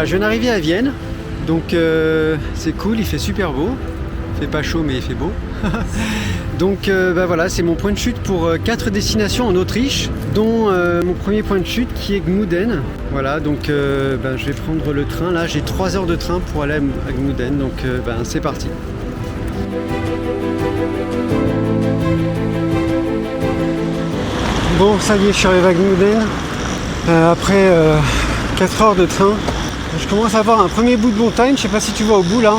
je viens d'arriver à Vienne, donc c'est cool, il fait super beau. Il fait pas chaud mais il fait beau. Donc voilà, c'est mon point de chute pour 4 destinations en Autriche, dont mon premier point de chute qui est Gmunden. Voilà, donc je vais prendre le train. Là, j'ai 3 heures de train pour aller à Gmunden, donc c'est parti. Bon, ça y est, je suis arrivé à Gmunden. Après 4 heures de train, je commence à avoir un premier bout de montagne. Je sais pas si tu vois au bout là,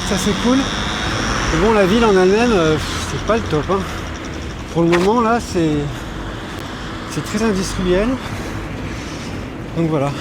ça c'est cool. Mais bon, la ville en elle-même, c'est pas le top. Hein. Pour le moment là, c'est très industriel. Donc voilà.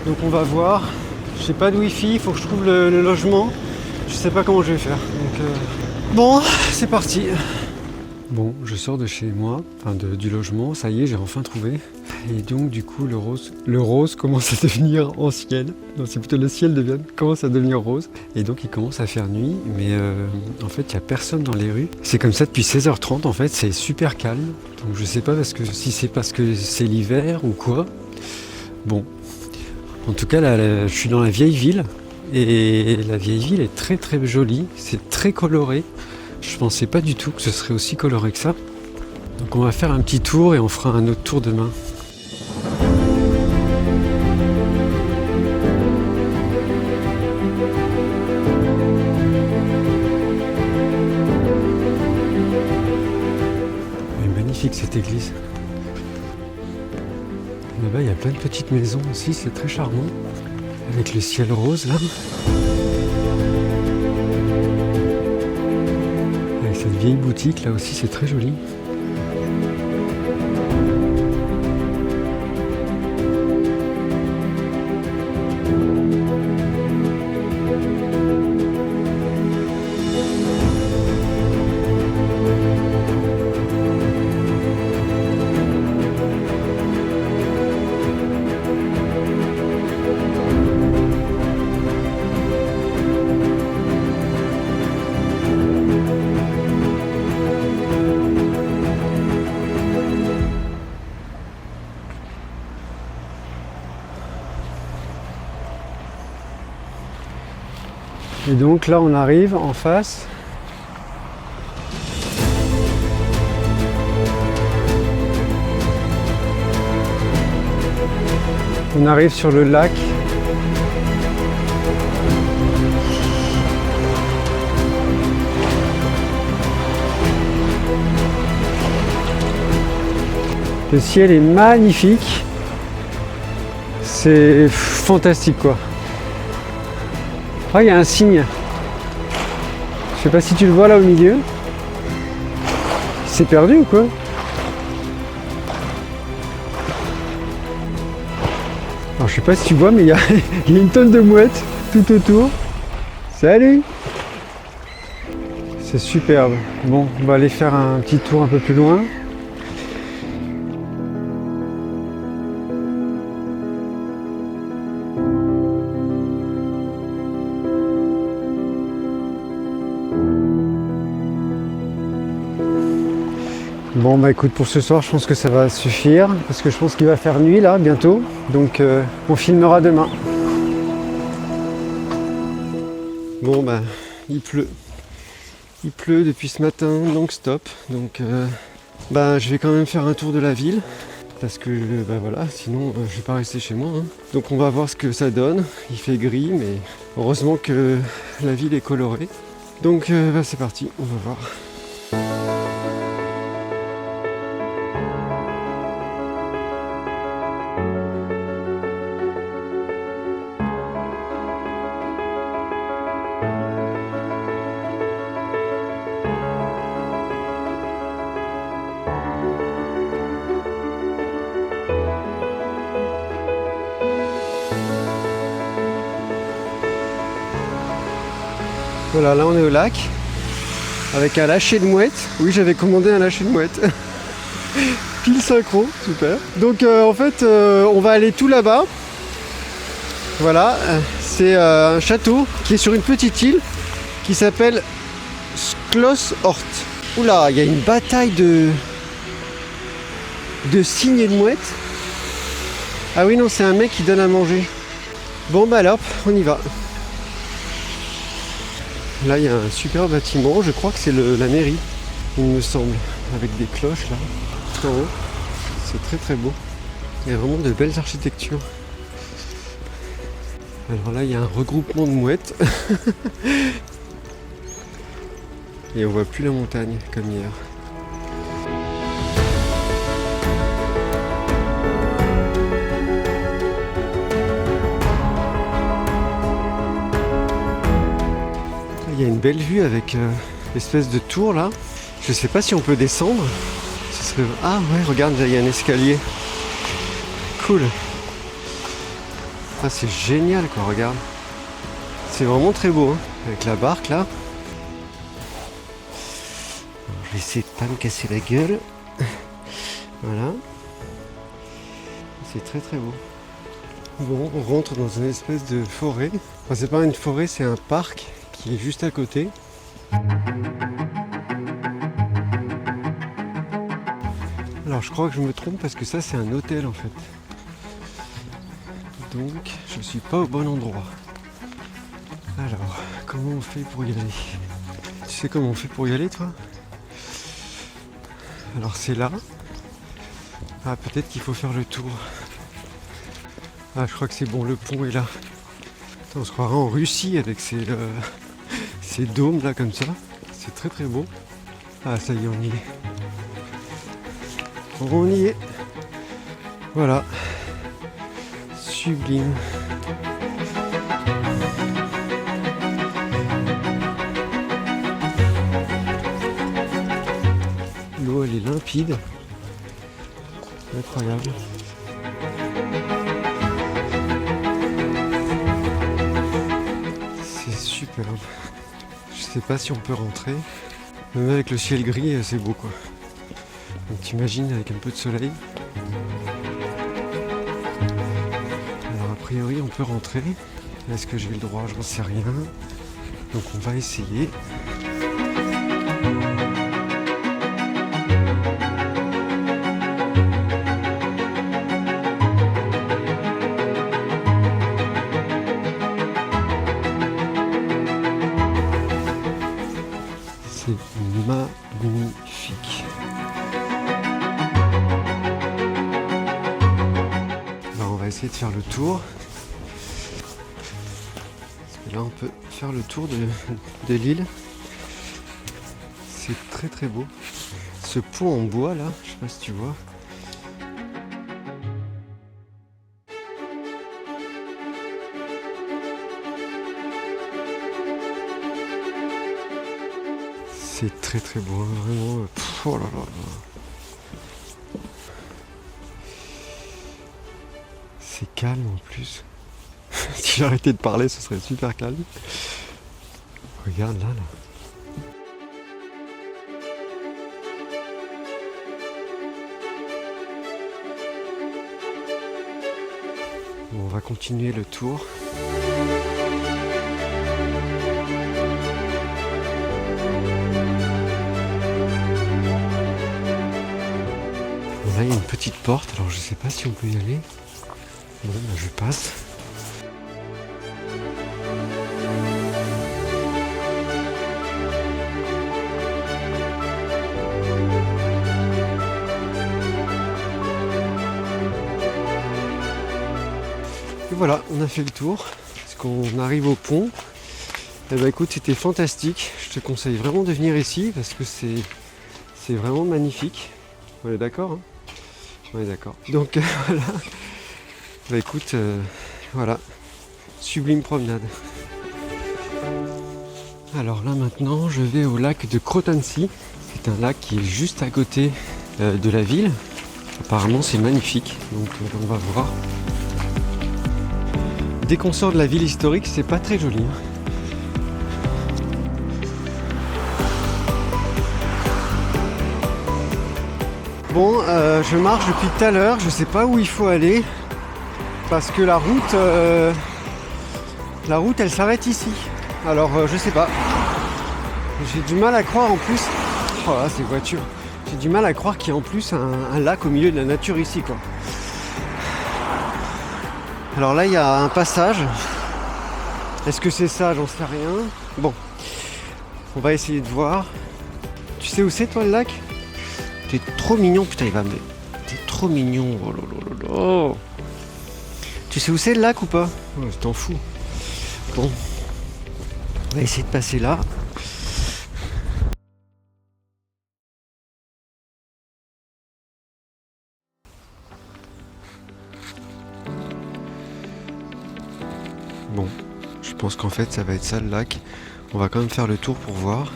Donc on va voir. J'ai pas de wifi, il faut que je trouve le logement. Je sais pas comment je vais faire. Donc bon, c'est parti. Bon, je sors de chez moi, du logement, ça y est, j'ai enfin trouvé. Et donc du coup le rose commence à devenir en ciel. Non, c'est plutôt le ciel commence à devenir rose. Et donc il commence à faire nuit, mais en fait il n'y a personne dans les rues. C'est comme ça depuis 16h30 en fait, c'est super calme. Donc je sais pas si c'est parce que c'est l'hiver ou quoi. Bon, en tout cas là, je suis dans la vieille ville. Et la vieille ville est très très jolie, c'est très coloré. Je pensais pas du tout que ce serait aussi coloré que ça. Donc on va faire un petit tour et on fera un autre tour demain. Elle est magnifique cette église. Là-bas il y a plein de petites maisons aussi, c'est très charmant. Avec le ciel rose là. Cette vieille boutique là aussi c'est très joli. Et donc là on arrive en face. On arrive sur le lac. Le ciel est magnifique. C'est fantastique quoi. Oh, il y a un cygne. Je sais pas si tu le vois là au milieu. Il s'est perdu ou quoi? Alors je sais pas si tu vois mais il y a une tonne de mouettes tout autour. Salut! C'est superbe. Bon, on va aller faire un petit tour un peu plus loin. Bon bah écoute, pour ce soir je pense que ça va suffire parce que je pense qu'il va faire nuit là bientôt, donc on filmera demain. Bon bah il pleut depuis ce matin non-stop, donc je vais quand même faire un tour de la ville parce que voilà, sinon je vais pas rester chez moi hein. Donc on va voir ce que ça donne. Il fait gris mais heureusement que la ville est colorée, donc c'est parti, on va voir. Voilà, là on est au lac avec un lâcher de mouette. Oui, j'avais commandé un lâcher de mouette. Pile synchro, super. Donc en fait, on va aller tout là-bas. Voilà, c'est un château qui est sur une petite île qui s'appelle Skloshort. Oula, il y a une bataille de cygnes et de mouettes. Ah oui, non, c'est un mec qui donne à manger. Bon bah alors, on y va. Là il y a un super bâtiment, je crois que c'est la mairie, il me semble, avec des cloches là, tout en haut. C'est très très beau. Il y a vraiment de belles architectures. Alors là il y a un regroupement de mouettes. Et on voit plus la montagne comme hier. Il y a une belle vue avec l'espèce de tour là. Je sais pas si on peut descendre. Ce serait... Ah ouais, regarde, il y a un escalier. Cool. Ah, c'est génial quoi, regarde. C'est vraiment très beau, hein, avec la barque là. Alors, je vais essayer de pas me casser la gueule. Voilà. C'est très très beau. Bon, on rentre dans une espèce de forêt. Enfin, c'est pas une forêt, c'est un parc qui est juste à côté. Alors je crois que je me trompe parce que ça c'est un hôtel en fait. Donc je suis pas au bon endroit. Alors, comment on fait pour y aller? Tu sais comment on fait pour y aller toi? Alors c'est là. Ah, peut-être qu'il faut faire le tour. Ah, je crois que c'est bon, le pont est là. Attends, on se croirait en Russie avec ces dômes là comme ça. C'est très très beau. Ah, ça y est, on y est. On y est. Voilà. Sublime. L'eau elle est limpide. Incroyable. C'est superbe. Je sais pas si on peut rentrer. Même avec le ciel gris, c'est beau quoi. Donc t'imagines avec un peu de soleil. Alors a priori on peut rentrer. Est-ce que j'ai le droit? J'en sais rien. Donc on va essayer. C'est magnifique. Alors on va essayer de faire le tour. Parce que là on peut faire le tour de l'île. C'est très très beau. Ce pont en bois là, je sais pas si tu vois. C'est très très beau, hein, vraiment. Oh là là là. C'est calme en plus. Si j'arrêtais de parler, ce serait super calme. Regarde là, là. Bon, on va continuer le tour. Là, il y a une petite porte, alors je sais pas si on peut y aller. Bon, bah, je passe. Et voilà, on a fait le tour. Parce qu'on arrive au pont. Et bah écoute, c'était fantastique. Je te conseille vraiment de venir ici parce que c'est vraiment magnifique. On est d'accord, hein? On est d'accord. Donc voilà. Bah écoute, voilà. Sublime promenade. Alors là maintenant, je vais au lac de Krotanci. C'est un lac qui est juste à côté de la ville. Apparemment c'est magnifique. Donc on va voir. Dès qu'on sort de la ville historique, c'est pas très joli, hein. Bon, je marche depuis tout à l'heure, je sais pas où il faut aller parce que la route elle s'arrête ici. Alors je sais pas. J'ai du mal à croire en plus. Oh là, ces voitures. J'ai du mal à croire qu'il y a en plus un lac au milieu de la nature ici quoi. Alors là il y a un passage. Est-ce que c'est ça? J'en sais rien. Bon, on va essayer de voir. Tu sais où c'est toi le lac? T'es trop mignon, putain il va me... T'es trop mignon, oh là là là là. Tu sais où c'est le lac ou pas? Oh, je t'en fous. Bon, on va essayer de passer là. Bon, je pense qu'en fait ça va être ça le lac. On va quand même faire le tour pour voir.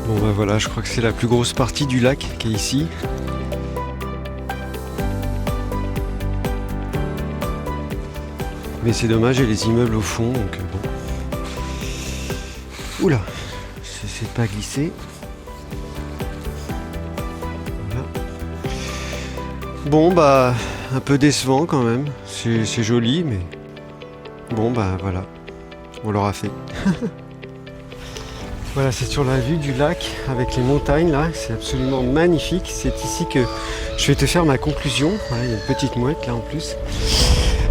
Bon bah voilà, je crois que c'est la plus grosse partie du lac qui est ici. Mais c'est dommage, il y a les immeubles au fond, donc bon. Oula, c'est pas glissé. Voilà. Bon bah, un peu décevant quand même. C'est joli, mais bon bah voilà, on l'aura fait. Voilà, c'est sur la vue du lac avec les montagnes là, c'est absolument magnifique. C'est ici que je vais te faire ma conclusion. Voilà, il y a une petite mouette là en plus.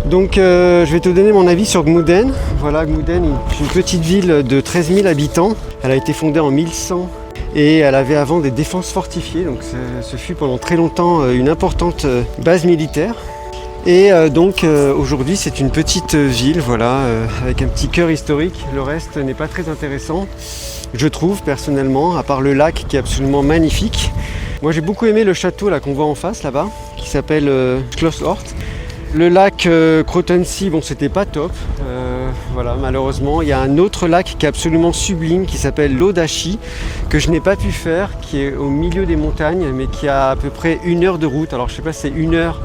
Donc je vais te donner mon avis sur Gmouden. Voilà, Gmouden est une petite ville de 13 000 habitants. Elle a été fondée en 1100 et elle avait avant des défenses fortifiées. Donc ce fut pendant très longtemps une importante base militaire. Et donc aujourd'hui c'est une petite ville, voilà, avec un petit cœur historique. Le reste n'est pas très intéressant, je trouve personnellement, à part le lac qui est absolument magnifique. Moi j'ai beaucoup aimé le château là qu'on voit en face là-bas, qui s'appelle Schloss Hort. Le lac Krotensee, bon c'était pas top, voilà malheureusement. Il y a un autre lac qui est absolument sublime qui s'appelle l'Odachi, que je n'ai pas pu faire, qui est au milieu des montagnes, mais qui a à peu près 1 heure de route. Alors je sais pas si c'est 1 heure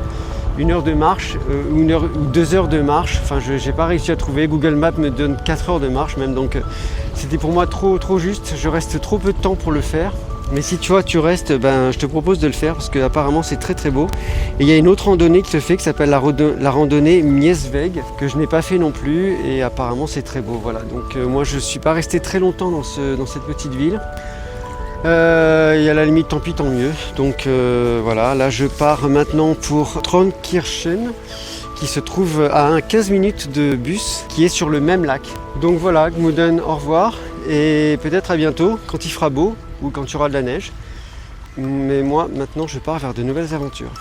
de marche ou 2 heures de marche, enfin je n'ai pas réussi à trouver. Google Maps me donne 4 heures de marche même, donc c'était pour moi trop juste, je reste trop peu de temps pour le faire. Mais si tu vois tu restes, ben, je te propose de le faire parce que apparemment c'est très très beau. Et il y a une autre randonnée qui se fait qui s'appelle la randonnée Miesweg, que je n'ai pas fait non plus et apparemment c'est très beau. Voilà, donc moi je ne suis pas resté très longtemps dans cette petite ville. Et à la limite tant pis tant mieux. Donc voilà, là je pars maintenant pour Trondkirchen qui se trouve à 15 minutes de bus, qui est sur le même lac. Donc voilà, Gmouden, au revoir et peut-être à bientôt quand il fera beau ou quand il y aura de la neige. Mais moi maintenant je pars vers de nouvelles aventures.